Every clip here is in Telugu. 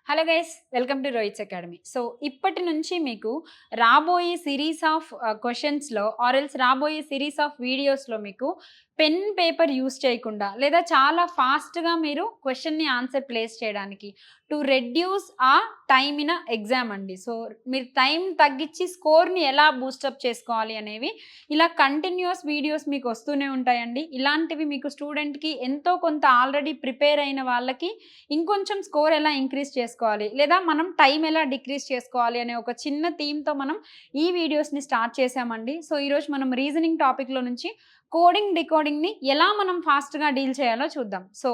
Hello guys, welcome to Rohit's academy. So ఇప్పటి నుంచి మీకు రాబోయే సిరీస్ ఆఫ్ క్వశ్చన్స్లో ఆర్ఎల్స్ రాబోయే సిరీస్ ఆఫ్ వీడియోస్లో మీకు పెన్ పేపర్ యూస్ చేయకుండా లేదా చాలా ఫాస్ట్గా మీరు క్వశ్చన్ని ఆన్సర్ ప్లేస్ చేయడానికి టు రెడ్యూస్ ఆ టైమ్ ఇన్ ఎగ్జామ్ అండి. సో మీరు టైం తగ్గించి స్కోర్ని ఎలా బూస్టప్ చేసుకోవాలి అనేవి ఇలా కంటిన్యూస్ వీడియోస్ మీకు వస్తూనే ఉంటాయండి. ఇలాంటివి మీకు స్టూడెంట్కి ఎంతో కొంత ఆల్రెడీ ప్రిపేర్ అయిన వాళ్ళకి ఇంకొంచెం స్కోర్ ఎలా ఇంక్రీజ్ చేసుకోవాలి లేదా మనం టైం ఎలా డిక్రీజ్ చేసుకోవాలి అనే ఒక చిన్న థీమ్తో మనం ఈ వీడియోస్ని స్టార్ట్ చేసామండి. సో ఈరోజు మనం రీజనింగ్ టాపిక్లో నుంచి కోడింగ్ డికోడింగ్ని ఎలా మనం ఫాస్ట్గా డీల్ చేయాలో చూద్దాం. సో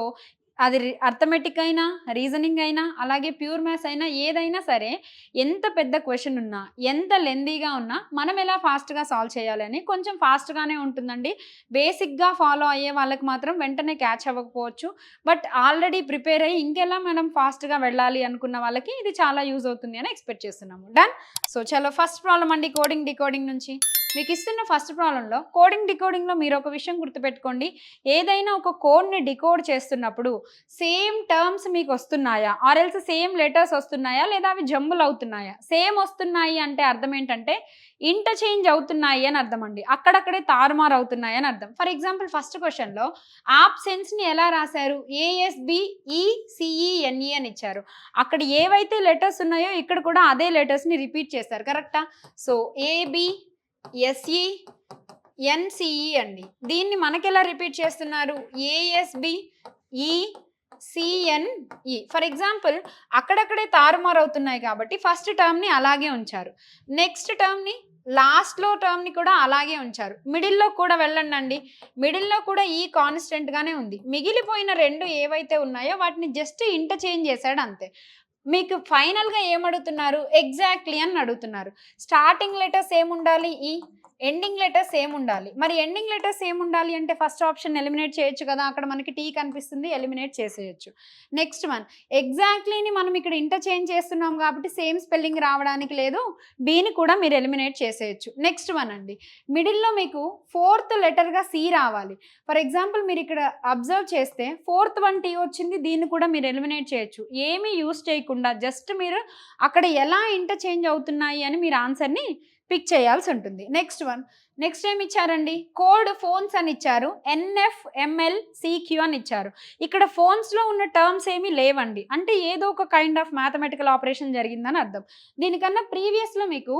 అది అర్థమెటిక్ అయినా రీజనింగ్ అయినా అలాగే ప్యూర్ మ్యాథ్స్ అయినా ఏదైనా సరే ఎంత పెద్ద క్వశ్చన్ ఉన్నా ఎంత లెందీగా ఉన్నా మనం ఎలా ఫాస్ట్గా సాల్వ్ చేయాలి అని కొంచెం ఫాస్ట్గానే ఉంటుందండి. బేసిక్గా ఫాలో అయ్యే వాళ్ళకి మాత్రం వెంటనే క్యాచ్ అవ్వకపోవచ్చు. బట్ ఆల్రెడీ ప్రిపేర్ అయ్యి ఇంకెలా మనం ఫాస్ట్గా వెళ్ళాలి అనుకున్న వాళ్ళకి ఇది చాలా యూజ్ అవుతుంది అని ఎక్స్పెక్ట్ చేస్తున్నాము. డన్. సో చలో ఫస్ట్ ప్రాబ్లం అండి కోడింగ్ డికోడింగ్ నుంచి. మీకు ఇస్తున్న ఫస్ట్ ప్రాబ్లంలో కోడింగ్ డికోడింగ్లో మీరు ఒక విషయం గుర్తుపెట్టుకోండి. ఏదైనా ఒక కోడ్ని డికోడ్ చేస్తున్నప్పుడు సేమ్ టర్మ్స్ మీకు వస్తున్నాయా ఆర్ఎల్స్ సేమ్ లెటర్స్ వస్తున్నాయా లేదా అవి జంబుల్ అవుతున్నాయా? సేమ్ వస్తున్నాయి అంటే అర్థం ఏంటంటే ఇంటర్చేంజ్ అవుతున్నాయి అని అర్థం అండి. అక్కడక్కడే తారుమారు అవుతున్నాయి అని అర్థం. ఫర్ ఎగ్జాంపుల్ ఫస్ట్ క్వశ్చన్లో ఆప్షన్స్ని ఎలా రాశారు? ASBECENE అని ఇచ్చారు. అక్కడ ఏవైతే లెటర్స్ ఉన్నాయో ఇక్కడ కూడా అదే లెటర్స్ని రిపీట్ చేశారు. కరెక్టా? సో ABSENCE అండి. దీన్ని మనకెలా రిపీట్ చేస్తున్నారు? ASBECNE. ఫర్ ఎగ్జాంపుల్ అక్కడక్కడే తారుమారు అవుతున్నాయి కాబట్టి ఫస్ట్ టర్మ్ని అలాగే ఉంచారు. నెక్స్ట్ టర్మ్ని లాస్ట్లో టర్మ్ని కూడా అలాగే ఉంచారు. మిడిల్లో కూడా వెళ్ళండి అండి. మిడిల్లో కూడా ఈ కాన్స్టెంట్గానే ఉంది. మిగిలిపోయిన రెండు ఏవైతే ఉన్నాయో వాటిని జస్ట్ ఇంటర్చేంజ్ చేశాడు అంతే. మీకు ఫైనల్గా ఏమడుగుతున్నారు? ఎగ్జాక్ట్లీ అని అడుగుతున్నారు. స్టార్టింగ్ లెటర్స్ ఏముండాలి? ఎండింగ్ లెటర్స్ ఏముండాలి? మరి ఎండింగ్ లెటర్స్ ఏముండాలి అంటే ఫస్ట్ ఆప్షన్ ఎలిమినేట్ చేయొచ్చు కదా. అక్కడ మనకి టీ కనిపిస్తుంది, ఎలిమినేట్ చేసేయచ్చు. నెక్స్ట్ వన్ ఎగ్జాక్ట్లీని మనం ఇక్కడ ఇంటర్చేంజ్ చేస్తున్నాం కాబట్టి సేమ్ స్పెల్లింగ్ రావడానికి లేదు. బీని కూడా మీరు ఎలిమినేట్ చేసేయచ్చు. నెక్స్ట్ వన్ అండి, మిడిల్లో మీకు ఫోర్త్ లెటర్గా సి రావాలి. ఫర్ ఎగ్జాంపుల్ మీరు ఇక్కడ అబ్జర్వ్ చేస్తే ఫోర్త్ వన్ టీ వచ్చింది, దీన్ని కూడా మీరు ఎలిమినేట్ చేయొచ్చు. ఏమీ యూస్ చేయకుండా జస్ట్ మీరు అక్కడ ఎలా ఇంటర్చేంజ్ అవుతున్నాయి అని మీరు ఆన్సర్ని పిక్ చేయాల్సి ఉంటుంది. నెక్స్ట్ ఏమి ఇచ్చారండి? కోడ్ ఫోన్స్ అని ఇచ్చారు. NFMLCQ అని ఇచ్చారు. ఇక్కడ ఫోన్స్లో ఉన్న టర్మ్స్ ఏమీ లేవండి. అంటే ఏదో ఒక కైండ్ ఆఫ్ మ్యాథమెటికల్ ఆపరేషన్ జరిగిందని అర్థం. దీనికన్నా ప్రీవియస్లో మీకు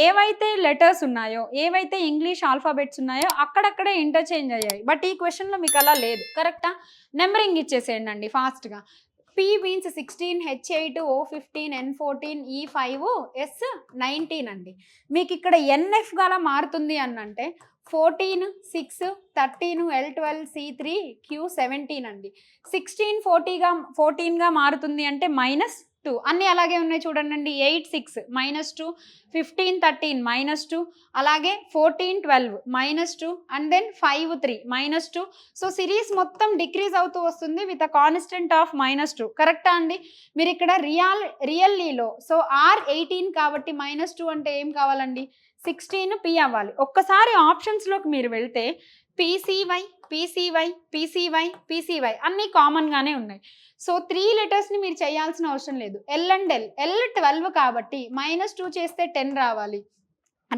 ఏవైతే లెటర్స్ ఉన్నాయో ఏవైతే ఇంగ్లీష్ ఆల్ఫాబెట్స్ ఉన్నాయో అక్కడక్కడే ఇంటర్చేంజ్ అయ్యాయి. బట్ ఈ క్వశ్చన్లో మీకు అలా లేదు. కరెక్టా? నెంబరింగ్ ఇచ్చేసేయండి అండి ఫాస్ట్గా. P means 16, H8, O15, N14, E5, S19 అండి. మీకు ఇక్కడ NF గల మారుతుంది అంటే 14, 6, 13, L12, C3, Q17 అండి. 16 14గా మారుతుంది అంటే -2. అన్నీ అలాగే ఉన్నాయి చూడండి. 8 6 -2, 15 13 -2, అలాగే 14 12 -2 అండ్ దెన్ 5 3 -2. సో సిరీస్ మొత్తం డిక్రీజ్ అవుతూ వస్తుంది విత్ అ కాన్స్టెంట్ ఆఫ్ -2. కరెక్టా అండి? మీరు ఇక్కడ రియల్లీలో సో R18 కాబట్టి -2 అంటే ఏం కావాలండి? 16 P అవ్వాలి. ఒక్కసారి ఆప్షన్స్లోకి మీరు వెళ్తే PCY అన్నీ కామన్గానే ఉన్నాయి. సో 3 లెటర్స్ని మీరు చేయాల్సిన అవసరం లేదు. L అండ్ L 12 కాబట్టి -2 చేస్తే 10 రావాలి.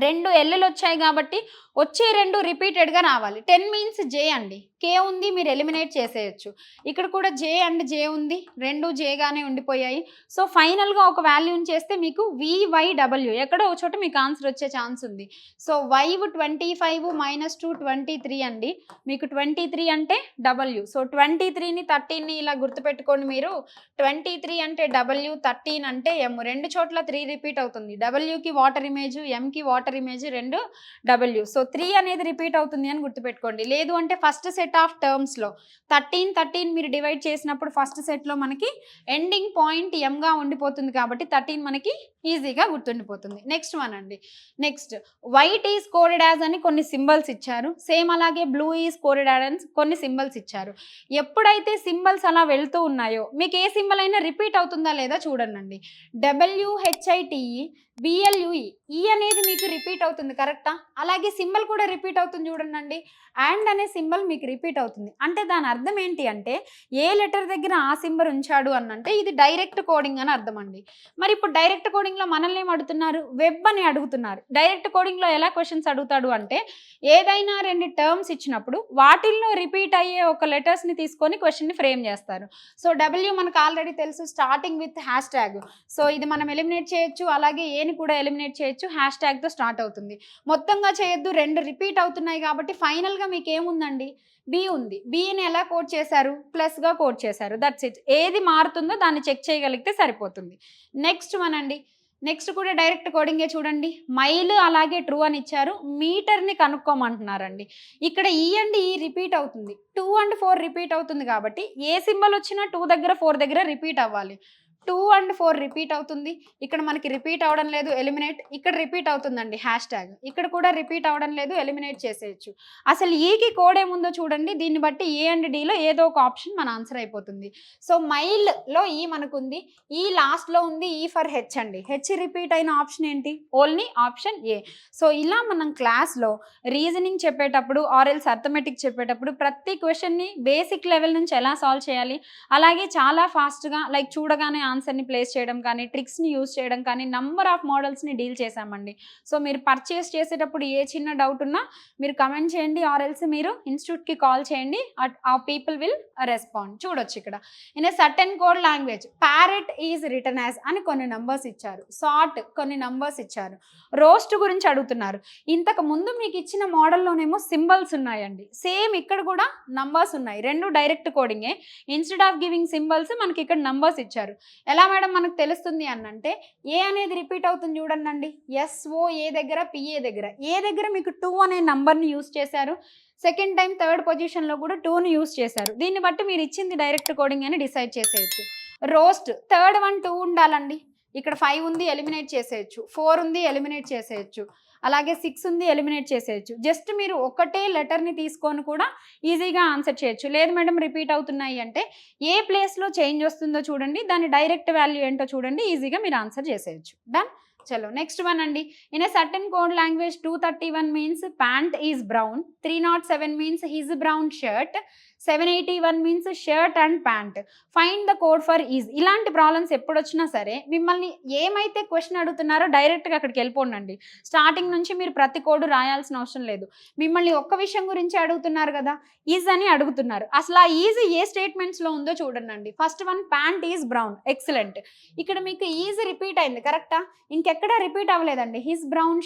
2 Lలు వచ్చాయి కాబట్టి వచ్చే 2 రిపీటెడ్గా రావాలి. 10 మీన్స్ J అండి. K ఉంది, మీరు ఎలిమినేట్ చేసేయచ్చు. ఇక్కడ కూడా J అండ్ J ఉంది, 2 Jగానే ఉండిపోయాయి. సో ఫైనల్గా ఒక వాల్యూని చేస్తే మీకు VYW ఎక్కడో ఒక చోట మీకు ఆన్సర్ వచ్చే ఛాన్స్ ఉంది. సో Y 25 -2 23 అండి. మీకు 23 అంటే W. సో 23ని 13ని ఇలా గుర్తుపెట్టుకోండి మీరు. 23 అంటే W, 13 అంటే M. రెండు చోట్ల 3 రిపీట్ అవుతుంది. Wకి వాటర్ ఇమేజ్, Mకి వాటర్ ఇమేజ్, 2 W. సో 3 అనేది రిపీట్ అవుతుంది అని గుర్తుపెట్టుకోండి. లేదు అంటే ఫస్ట్ సెట్ ఆఫ్ టర్మ్స్లో 13 మీరు డివైడ్ చేసినప్పుడు ఫస్ట్ సెట్లో మనకి ఎండింగ్ పాయింట్ ఎంగా ఉండిపోతుంది కాబట్టి 13 మనకి ఈజీగా గుర్తుండిపోతుంది. నెక్స్ట్ వన్ అండి. Next white is coded as అని కొన్ని సింబల్స్ ఇచ్చారు. సేమ్ అలాగే బ్లూ ఈజ్ కోడెడ్ యాజ్ అని కొన్ని సింబల్స్ ఇచ్చారు. ఎప్పుడైతే సింబల్స్ అలా వెళ్తూ ఉన్నాయో మీకు ఏ సింబల్ అయినా రిపీట్ అవుతుందా లేదా చూడండి. WHITE బిఎల్యుఈ, ఈ అనేది మీకు రిపీట్ అవుతుంది కరెక్టా? అలాగే సింబల్ కూడా రిపీట్ అవుతుంది చూడండి. అండ్ అనే సింబల్ మీకు రిపీట్ అవుతుంది. అంటే దాని అర్థం ఏంటి అంటే ఏ లెటర్ దగ్గర ఆ సింబల్ ఉంచాడు అనంటే ఇది డైరెక్ట్ కోడింగ్ అని అర్థం అండి. మరి ఇప్పుడు డైరెక్ట్ కోడింగ్‌లో మనల్ని ఏం అడుగుతున్నారు? వెబ్ అని అడుగుతున్నారు. డైరెక్ట్ కోడింగ్‌లో ఎలా క్వెషన్స్ అడుగుతాడు అంటే ఏదైనా 2 టర్మ్స్ ఇచ్చినప్పుడు వాటిల్లో రిపీట్ అయ్యే ఒక లెటర్స్‌ని తీసుకొని క్వెషన్‌ని ఫ్రేమ్ చేస్తారు. సో, డబ్ల్యూ మనకు ఆల్రెడీ తెలుసు starting with hash tag. So, ఇది మనం ఎలిమినేట్ చేయొచ్చు. అలాగే ఏని కూడా ఎలిమినేట్ చేయొచ్చు. హ్యాష్ ట్యాగ్‌తో స్టార్ట్ అవుతుంది. మొత్తంగా చేయొద్దు. 2 రిపీట్ అవుతున్నాయి కాబట్టి ఫైనల్‌గా మీకేముందండి? బి ఉంది. బిని ఎలా కోడ్ చేశారు? ప్లస్‌గా కోడ్ చేశారు. That's it. ఏది మారుతుందో దాన్ని చెక్ చేయగలిగితే సరిపోతుంది. నెక్స్ట్ వన్ అండి. నెక్స్ట్ కూడా డైరెక్ట్ కోడింగే చూడండి. మైల్ అలాగే ట్రూ అని ఇచ్చారు. మీటర్‌ని కనుక్కోమంటున్నారండి. ఇక్కడ ఈ అండ్ ఈ రిపీట్ అవుతుంది. 2 అండ్ 4 రిపీట్ అవుతుంది కాబట్టి ఏ సింబల్ వచ్చినా 2 దగ్గర 4 దగ్గర రిపీట్ అవ్వాలి. 2 అండ్ 4 రిపీట్ అవుతుంది. ఇక్కడ మనకి రిపీట్ అవ్వడం లేదు, ఎలిమినేట్. ఇక్కడ రిపీట్ అవుతుందండి హ్యాష్ ట్యాగ్. ఇక్కడ కూడా రిపీట్ అవ్వడం లేదు, ఎలిమినేట్ చేసేయొచ్చు. అసలు ఈకి కోడ్ ఏముందో చూడండి. దీన్ని బట్టి ఏ అండ్ డీలో ఏదో ఒక ఆప్షన్ మన ఆన్సర్ అయిపోతుంది. సో, మైల్‌లో ఈ మనకుంది. ఈ లాస్ట్‌లో ఉంది ఈ ఫర్ హెచ్ అండి. హెచ్ రిపీట్ అయిన ఆప్షన్ ఏంటి? Only option A. సో, ఇలా మనం క్లాస్‌లో రీజనింగ్ చెప్పేటప్పుడు ఆర్ ఎల్స్ అర్థమెటిక్ చెప్పేటప్పుడు ప్రతి క్వెషన్‌ని బేసిక్ లెవెల్ నుంచి ఎలా సాల్వ్ చేయాలి, అలాగే చాలా ఫాస్ట్‌గా లైక్ చూడగానే ఆన్సర్‌ని ప్లేస్ చేయడం కానీ, ట్రిక్స్‌ని యూజ్ చేయడం కానీ, నంబర్ ఆఫ్ మోడల్స్‌ని డీల్ చేశామండి. సో, మీరు పర్చేస్ చేసేటప్పుడు ఏ చిన్న డౌట్ ఉన్నా మీరు కమెంట్ చేయండి ఆర్ ఎల్స్ మీరు ఇన్‌స్టిట్యూట్‌కి కాల్ చేయండి. ఆ పీపుల్ విల్ రెస్పాండ్. చూడొచ్చు ఇక్కడ. In a certain code language parrot is written as అని కొన్ని నంబర్స్ ఇచ్చారు. సార్ట్ కొన్ని నంబర్స్ ఇచ్చారు. రోస్ట్ గురించి అడుగుతున్నారు. ఇంతకు ముందు మీకు ఇచ్చిన మోడల్‌లోనేమో సింబల్స్ ఉన్నాయండి. సేమ్ ఇక్కడ కూడా నంబర్స్ ఉన్నాయి. 2 డైరెక్ట్ కోడింగే. ఇన్‌స్టెడ్ ఆఫ్ గివింగ్ సింబల్స్ మనకి ఇక్కడ నంబర్స్ ఇచ్చారు. ఎలా మేడం మనకు తెలుస్తుంది అనంటే ఏ అనేది రిపీట్ అవుతుంది చూడండి. ఎస్ఓ ఏ దగ్గర, పిఏ దగ్గర. ఏ దగ్గర మీకు 2 అనే నంబర్‌ని యూజ్ చేశారు. సెకండ్ టైం థర్డ్ పొజిషన్‌లో కూడా 2ని యూజ్ చేశారు. దీన్ని బట్టి మీరు ఇచ్చింది డైరెక్ట్ కోడింగ్ అని డిసైడ్ చేసేయొచ్చు. రోస్ట్ థర్డ్ వన్ 2 ఉండాలండి. ఇక్కడ 5 ఉంది ఎలిమినేట్ చేసేయొచ్చు. 4 ఉంది ఎలిమినేట్ చేసేయొచ్చు. అలాగే 6 ఉంది ఎలిమినేట్ చేసేయొచ్చు. జస్ట్ మీరు ఒకటే లెటర్‌ని తీసుకొని కూడా ఈజీగా ఆన్సర్ చేయొచ్చు. లేదు మేడం రిపీట్ అవుతున్నాయి అంటే ఏ ప్లేస్‌లో చేంజ్ వస్తుందో చూడండి. దాని డైరెక్ట్ వాల్యూ ఏంటో చూడండి. ఈజీగా మీరు ఆన్సర్ చేసేయొచ్చు. డన్. చలో నెక్స్ట్ వన్ అండి. In a certain code language 231 means pant is brown. 307 means his brown shirt. 781 means shirt and pant. Find the code for is. ఇలాంటి ప్రాబ్లమ్స్ ఎప్పుడొచ్చినా సరే మిమ్మల్ని ఏమైతే క్వశ్చన్ అడుగుతున్నారో డైరెక్ట్‌గా అక్కడికి వెళ్ళిపోండి. స్టార్టింగ్ నుంచి మీరు ప్రతి కోడ్ రాయాల్సిన అవసరం లేదు. మిమ్మల్ని ఒక్క విషయం గురించి అడుగుతున్నారు కదా, ఈజ్ అని అడుగుతున్నారు. అసలు ఆ ఈజ్ ఏ స్టేట్మెంట్స్‌లో ఉందో చూడండి. First one pant is brown. Excellent. ఇక్కడ మీకు ఈజ్ రిపీట్ అయింది కరెక్టా? ఇంకెక్కడా రిపీట్ అవ్వలేదండి. His brown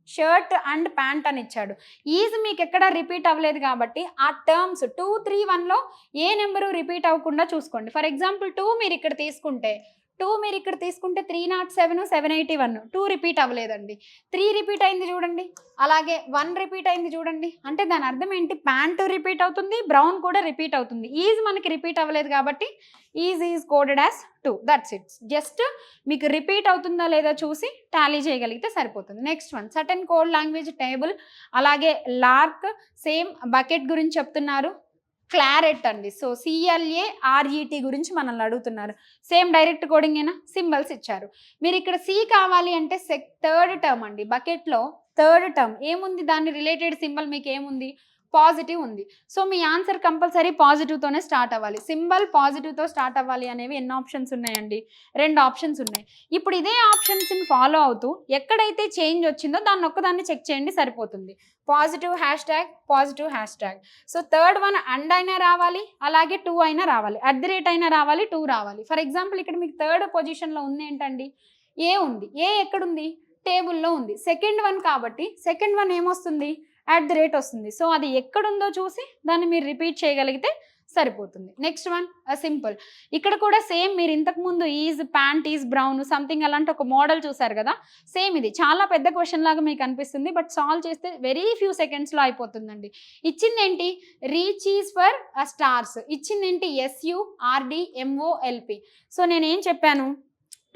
shirt and pant అని ఇచ్చాడు. ఈజ్ మీకు ఎక్కడ రిపీట్ అవ్వలేదు కాబట్టి ఆ టర్మ్స్ 2, 3, 1లో ఏ నెంబరు రిపీట్ అవ్వకుండా చూసుకోండి. ఫర్ ఎగ్జాంపుల్ 2 మీరు ఇక్కడ తీసుకుంటే 307, 781 2 రిపీట్ అవ్వలేదండి. 3 రిపీట్ అయింది చూడండి. అలాగే 1 రిపీట్ అయింది చూడండి. అంటే దాని అర్థం ఏంటి? ప్యాంటు రిపీట్ అవుతుంది, బ్రౌన్ కూడా రిపీట్ అవుతుంది. ఈజ్ మనకి రిపీట్ అవ్వలేదు కాబట్టి is coded as 2. That's it. Just మీకు రిపీట్ అవుతుందా లేదా చూసి టాలీ చేయగలిగితే సరిపోతుంది. Next one certain code language table. అలాగే లార్క్ సేమ్ బకెట్ గురించి చెప్తున్నారు. క్లారెట్ అండి. సో, CLARET గురించి మనల్ని అడుగుతున్నారు. Same direct కోడింగేనా? సింబల్స్ ఇచ్చారు. మీరు ఇక్కడ సి కావాలి అంటే థర్డ్ టర్మ్ అండి. బకెట్‌లో థర్డ్ టర్మ్ ఏముంది? దాని రిలేటెడ్ సింబల్ మీకు ఏముంది? పాజిటివ్ ఉంది. సో, మీ ఆన్సర్ కంపల్సరీ పాజిటివ్‌తోనే స్టార్ట్ అవ్వాలి. సింబల్ పాజిటివ్‌తో స్టార్ట్ అవ్వాలి అనేవి ఎన్ని ఆప్షన్స్ ఉన్నాయండి? 2 ఆప్షన్స్ ఉన్నాయి. ఇప్పుడు ఇదే ఆప్షన్స్‌ని ఫాలో అవుతూ ఎక్కడైతే చేంజ్ వచ్చిందో దాన్ని ఒక్కదాన్ని చెక్ చేయండి సరిపోతుంది. Positive hash tag. So, third one and అయినా రావాలి, అలాగే 2 అయినా రావాలి. @ అయినా రావాలి, 2 రావాలి. ఫర్ ఎగ్జాంపుల్ ఇక్కడ మీకు థర్డ్ పొజిషన్‌లో ఉంది ఏంటండి? ఏ ఉంది. ఏ ఎక్కడుంది? టేబుల్‌లో ఉంది. సెకండ్ వన్ కాబట్టి సెకండ్ వన్ ఏమొస్తుంది? @ వస్తుంది. సో, అది ఎక్కడుందో చూసి దాన్ని మీరు రిపీట్ చేయగలిగితే సరిపోతుంది. Next one simple. ఇక్కడ కూడా సేమ్ మీరు ఇంతకుముందు is, pant is brown something అలాంటి ఒక మోడల్ చూసారు కదా, సేమ్ ఇది చాలా పెద్ద క్వశ్చన్ లాగా మీకు అనిపిస్తుంది. బట్ సాల్వ్ చేస్తే వెరీ ఫ్యూ సెకండ్స్‌లో అయిపోతుందండి. ఇచ్చిందేంటి? Reach is for stars. ఇచ్చిందేంటి? SURDMOLP. సో, నేనేం చెప్పాను?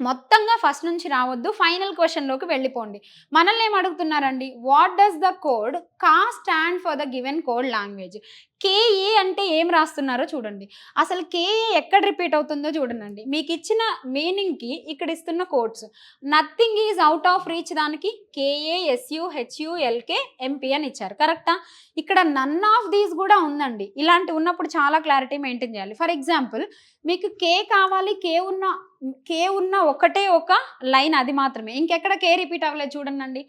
మొత్తంగా ఫస్ట్ నుంచి రావద్దు. ఫైనల్ క్వెషన్‌లోకి వెళ్ళిపోండి. మనల్ని ఏం అడుగుతున్నారండి? What does the code KA stand for the given code language? KA అంటే ఏం రాస్తున్నారో చూడండి. అసలు కేఏ ఎక్కడ రిపీట్ అవుతుందో చూడండండి. మీకిచ్చిన మీనింగ్‌కి ఇక్కడ ఇస్తున్న కోడ్స్. Nothing is out of reach దానికి KA, SU, HU, LK, MP అని ఇచ్చారు. కరెక్టా? ఇక్కడ నన్ ఆఫ్ దీస్ గూడా ఉందండి. ఇలాంటివి ఉన్నప్పుడు చాలా క్లారిటీ మెయింటైన్ చేయాలి. ఫర్ ఎగ్జాంపుల్ మీకు కే కావాలి. కే ఉన్న ఒకటే ఒక లైన్ అది మాత్రమే. ఇంకెక్కడ కే రిపీట్ అవ్వలేదు చూడండండి.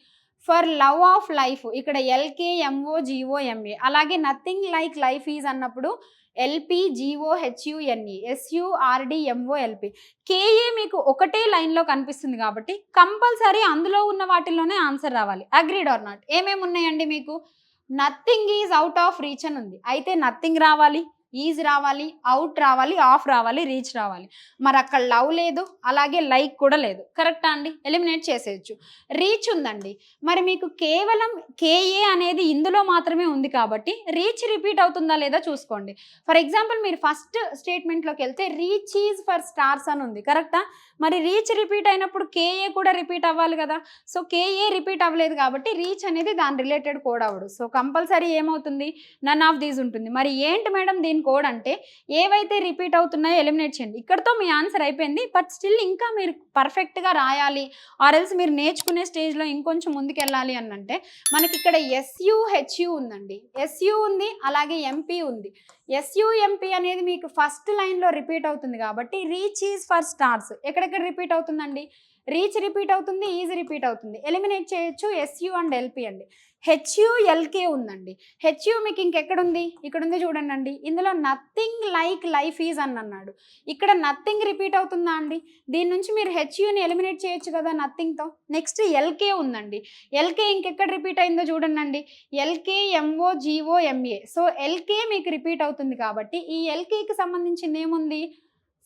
ఫర్ లవ్ ఆఫ్ లైఫ్ ఇక్కడ ఎల్‌కే, ఎంఓ, జీఓ, ఎంఏ. అలాగే నథింగ్ లైక్ లైఫ్ ఈజ్ అన్నప్పుడు LP, GO, HUNE, SURD, MO, LP. KA మీకు ఒకటే లైన్‌లో కనిపిస్తుంది కాబట్టి కంపల్సరీ అందులో ఉన్న వాటిల్లోనే ఆన్సర్ రావాలి. Agreed or not? ఏమేమి ఉన్నాయండి మీకు? Nothing is out of reach అని ఉంది. అయితే నథింగ్ రావాలి, ఈజ్ రావాలి, ఔట్ రావాలి, ఆఫ్ రావాలి, రీచ్ రావాలి. మరి అక్కడ లవ్ లేదు, అలాగే లైక్ కూడా లేదు. కరెక్టా అండి? ఎలిమినేట్ చేసేయొచ్చు. రీచ్ ఉందండి. మరి మీకు కేవలం కేఏ అనేది ఇందులో మాత్రమే ఉంది కాబట్టి రీచ్ రిపీట్ అవుతుందా లేదా చూసుకోండి. ఫర్ ఎగ్జాంపుల్ మీరు ఫస్ట్ స్టేట్మెంట్‌లోకి వెళ్తే రీచ్ ఈజ్ ఫర్ స్టార్స్ అని ఉంది. కరెక్టా? మరి రీచ్ రిపీట్ అయినప్పుడు కేఏ కూడా రిపీట్ అవ్వాలి కదా! సో కేఏ రిపీట్ అవ్వలేదు కాబట్టి రీచ్ అనేది దాని రిలేటెడ్ కోడ్ అవ్వదు. సో కంపల్సరీ ఏమవుతుంది? నన్ ఆఫ్ దీస్ ఉంటుంది. మరి ఏంటి మేడం దీని కోడ్ అంటే ఏవైతే రిపీట్ అవుతున్నాయో ఎలిమినేట్ చేయండి. ఇక్కడితో మీ ఆన్సర్ అయిపోయింది. బట్ స్టిల్ ఇంకా మీరు పర్ఫెక్ట్‌గా రాయాలి ఆర్ ఎల్స్ మీరు నేర్చుకునే స్టేజ్‌లో ఇంకొంచెం ముందుకెళ్ళాలి అనంటే మనకిక్కడ ఎస్‌యు, హెచ్‌యు ఉందండి. ఎస్‌యు ఉంది, అలాగే ఎంపీ ఉంది. ఎస్‌యు, ఎంపీ అనేది మీకు ఫస్ట్ లైన్‌లో రిపీట్ అవుతుంది కాబట్టి రీచ్ ఈజ్ ఫర్ స్టార్స్ ఎక్కడెక్కడ రిపీట్ అవుతుందండి? రీచ్ రిపీట్ అవుతుంది, ఈజ్ రిపీట్ అవుతుంది. ఎలిమినేట్ చేయొచ్చు ఎస్‌యు అండ్ ఎల్‌పీ అండి. హెచ్‌యు, ఎల్‌కే ఉందండి. హెచ్‌యు మీకు ఇంకెక్కడుంది? ఇక్కడుంది చూడండండి. ఇందులో నథింగ్ లైక్ లైఫ్ ఈజ్ అని అన్నాడు. ఇక్కడ నథింగ్ రిపీట్ అవుతుందా అండి? దీని నుంచి మీరు హెచ్‌యుని ఎలిమినేట్ చేయొచ్చు కదా నథింగ్‌తో. నెక్స్ట్ ఎల్‌కే ఉందండి. ఎల్‌కే ఇంకెక్కడ రిపీట్ అయిందో చూడండండి. LK, MO, GO, MA. So LK మీకు రిపీట్ అవుతుంది కాబట్టి ఈ ఎల్‌కేకి సంబంధించింది ఏముంది?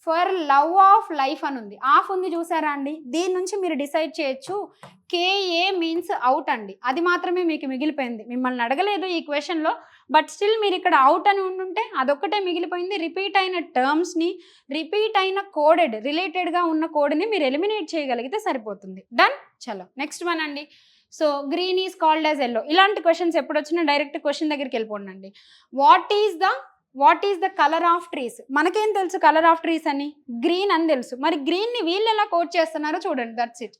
ఫర్ లవ్ ఆఫ్ లైఫ్ అని ఉంది. ఆఫ్ ఉంది చూసారా అండి? దీని నుంచి మీరు డిసైడ్ చేయొచ్చు. కేఏ మీన్స్ ఔట్ అండి. అది మాత్రమే మీకు మిగిలిపోయింది. మిమ్మల్ని అడగలేదు ఈ క్వెషన్‌లో. బట్ స్టిల్ మీరు ఇక్కడ ఔట్ అని ఉండుంటే అదొక్కటే మిగిలిపోయింది. రిపీట్ అయిన టర్మ్స్‌ని, రిపీట్ అయిన కోడెడ్ రిలేటెడ్‌గా ఉన్న కోడ్‌ని మీరు ఎలిమినేట్ చేయగలిగితే సరిపోతుంది. డన్? చలో నెక్స్ట్ వన్ అండి. So green is called as yellow. ఇలాంటి క్వెషన్స్ ఎప్పుడొచ్చినా డైరెక్ట్ క్వెషన్ దగ్గరికి వెళ్ళిపోండండి. What is the colour of trees? మనకేం తెలుసు కలర్ ఆఫ్ ట్రీస్ అని? గ్రీన్ అని తెలుసు. మరి గ్రీన్‌ని వీళ్ళు ఎలా కోట్ చేస్తున్నారో చూడండి. That's it.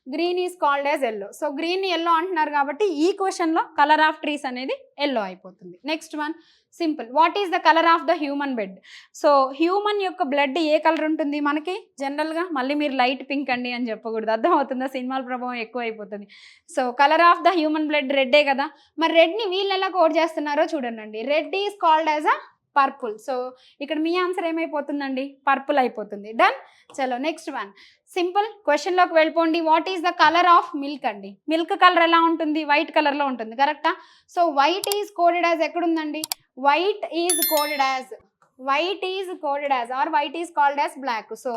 Green is called as yellow. So గ్రీన్‌ని యెల్లో అంటున్నారు కాబట్టి ఈ క్వెషన్‌లో కలర్ ఆఫ్ ట్రీస్ అనేది యెల్లో అయిపోతుంది. Next one simple. What is the colour of the human blood? So human యొక్క బ్లడ్ ఏ కలర్ ఉంటుంది మనకి జనరల్‌గా? మళ్ళీ మీరు లైట్ పింక్ అండి అని చెప్పకూడదు. అర్థమవుతుందా? సినిమాల ప్రభావం ఎక్కువైపోతుంది. So colour of the human blood రెడ్డే కదా! మరి రెడ్‌ని వీళ్ళు ఎలా కోట్ చేస్తున్నారో చూడండి. Red is called as a purple. So ఇక్కడ మీ ఆన్సర్ ఏమైపోతుందండి? పర్పుల్ అయిపోతుంది. డన్? చలో నెక్స్ట్ వన్ సింపుల్. క్వెషన్‌లోకి వెళ్ళిపోండి. What is the colour of milk అండి? మిల్క్ కలర్ ఎలా ఉంటుంది? వైట్ కలర్‌లో ఉంటుంది. కరెక్టా? So white is coded as ఎక్కడుందండి? White is coded as or white is called as black. So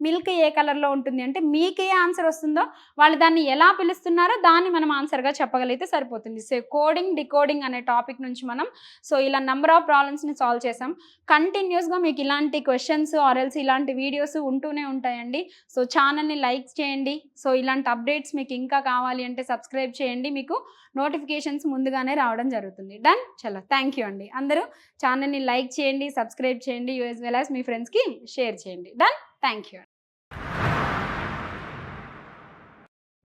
milk ఏ కలర్‌లో ఉంటుంది అంటే మీకే ఆన్సర్ వస్తుందో వాళ్ళు దాన్ని ఎలా పిలుస్తున్నారో దాన్ని మనం ఆన్సర్‌గా చెప్పగలిగితే సరిపోతుంది. సో కోడింగ్, డికోడింగ్ అనే టాపిక్ నుంచి మనం సో ఇలా నంబర్ ఆఫ్ ప్రాబ్లమ్స్‌ని సాల్వ్ చేసాం. కంటిన్యూస్‌గా మీకు ఇలాంటి క్వెషన్స్ ఆర్ ఎల్స్ ఇలాంటి వీడియోస్ ఉంటూనే ఉంటాయండి. సో ఛానల్‌ని లైక్ చేయండి. సో ఇలాంటి అప్డేట్స్ మీకు ఇంకా కావాలి అంటే సబ్స్క్రైబ్ చేయండి. మీకు నోటిఫికేషన్స్ ముందుగానే రావడం జరుగుతుంది. డన్? చలో థ్యాంక్ యూ అండి. అందరూ ఛానల్‌ని లైక్ చేయండి, సబ్స్క్రైబ్ చేయండి, యాస్ వెల్ యాస్ మీ ఫ్రెండ్స్‌కి షేర్ చేయండి. డన్? Thank you.